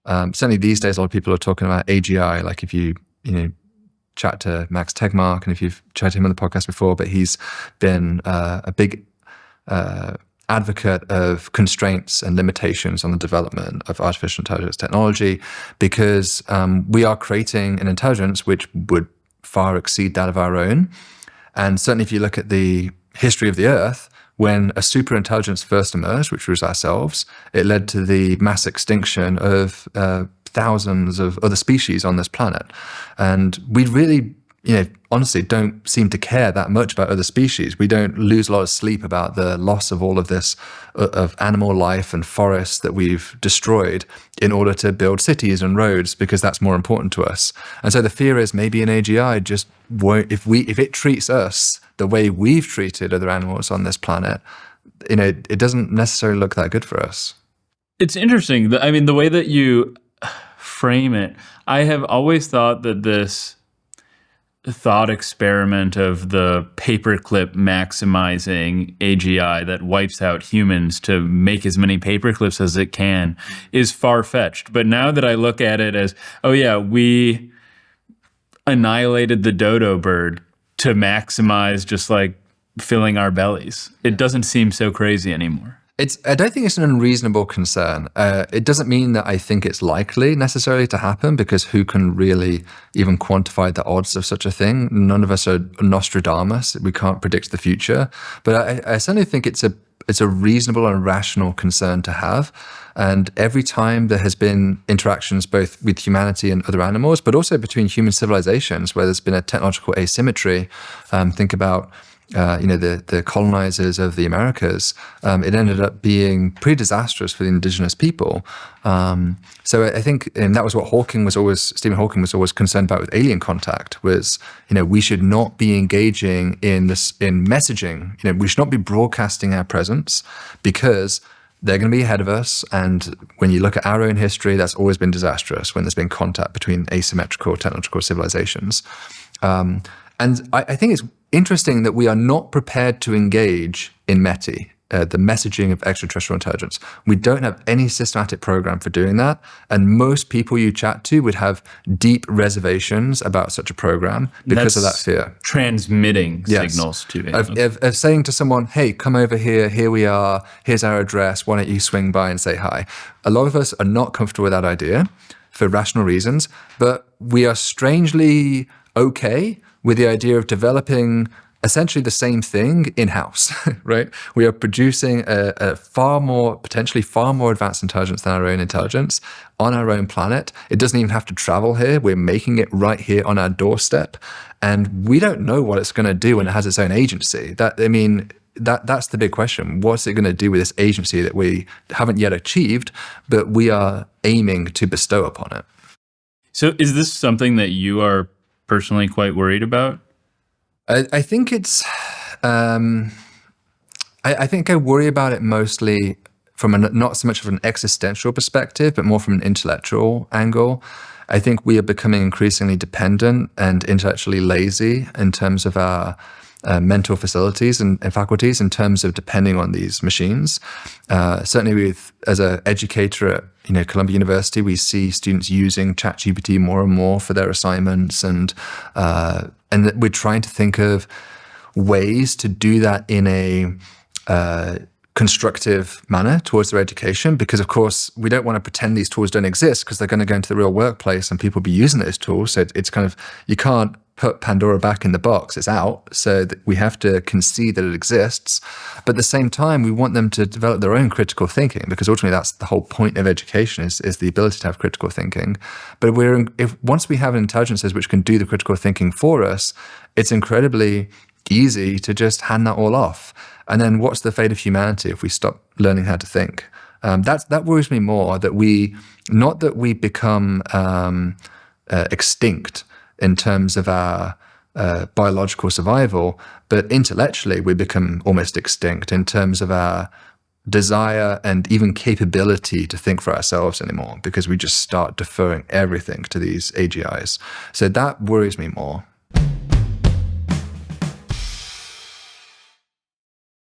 Certainly these days, a lot of people are talking about AGI. Like if you chat to Max Tegmark, and if you've chatted to him on the podcast before, but he's been a big advocate of constraints and limitations on the development of artificial intelligence technology, because we are creating an intelligence which would far exceed that of our own. And certainly if you look at the history of the Earth, when a super intelligence first emerged, which was ourselves, it led to the mass extinction of thousands of other species on this planet. And we really, honestly don't seem to care that much about other species. We don't lose a lot of sleep about the loss of all of this, of animal life and forests that we've destroyed in order to build cities and roads, because that's more important to us. And so the fear is maybe an AGI just won't, if it treats us the way we've treated other animals on this planet, it doesn't necessarily look that good for us. It's interesting. I mean, the way that you frame it, I have always thought that this thought experiment of the paperclip maximizing AGI that wipes out humans to make as many paperclips as it can is far-fetched. But now that I look at it as, oh yeah, we annihilated the dodo bird to maximize just like filling our bellies, it doesn't seem so crazy anymore. I don't think it's an unreasonable concern. It doesn't mean that I think it's likely necessarily to happen, because who can really even quantify the odds of such a thing? None of us are Nostradamus. We can't predict the future. But I certainly think it's a reasonable and rational concern to have. And every time there has been interactions both with humanity and other animals, but also between human civilizations where there's been a technological asymmetry, think about the colonizers of the Americas, it ended up being pretty disastrous for the indigenous people. So I think, and that was what Stephen Hawking was always concerned about with alien contact, was, we should not be engaging in messaging. We should not be broadcasting our presence, because they're going to be ahead of us. And when you look at our own history, that's always been disastrous when there's been contact between asymmetrical technological civilizations. And I think it's interesting that we are not prepared to engage in METI, the messaging of extraterrestrial intelligence. We don't have any systematic program for doing that. And most people you chat to would have deep reservations about such a program because of that fear. Transmitting signals to it. Of saying to someone, hey, come over here we are, here's our address, why don't you swing by and say hi? A lot of us are not comfortable with that idea for rational reasons, but we are strangely okay with the idea of developing essentially the same thing in-house, right? We are producing a potentially far more advanced intelligence than our own intelligence on our own planet. It doesn't even have to travel here. We're making it right here on our doorstep. And we don't know what it's going to do when it has its own agency. That's the big question. What's it going to do with this agency that we haven't yet achieved, but we are aiming to bestow upon it? So is this something that you are personally quite worried about? I think it's, I think I worry about it mostly from not so much of an existential perspective, but more from an intellectual angle. I think we are becoming increasingly dependent and intellectually lazy in terms of our mental facilities and faculties, in terms of depending on these machines. Certainly as an educator at Columbia University, we see students using ChatGPT more and more for their assignments, and we're trying to think of ways to do that in a constructive manner towards their education, because of course we don't want to pretend these tools don't exist, because they're going to go into the real workplace and people will be using those tools. So it's kind of, you can't put Pandora back in the box, it's out. So that we have to concede that it exists. But at the same time, we want them to develop their own critical thinking, because ultimately that's the whole point of education, is the ability to have critical thinking. But once we have intelligences which can do the critical thinking for us, it's incredibly easy to just hand that all off. And then what's the fate of humanity if we stop learning how to think? That worries me more, that we become extinct in terms of our biological survival, but intellectually we become almost extinct in terms of our desire and even capability to think for ourselves anymore, because we just start deferring everything to these AGIs. So that worries me more.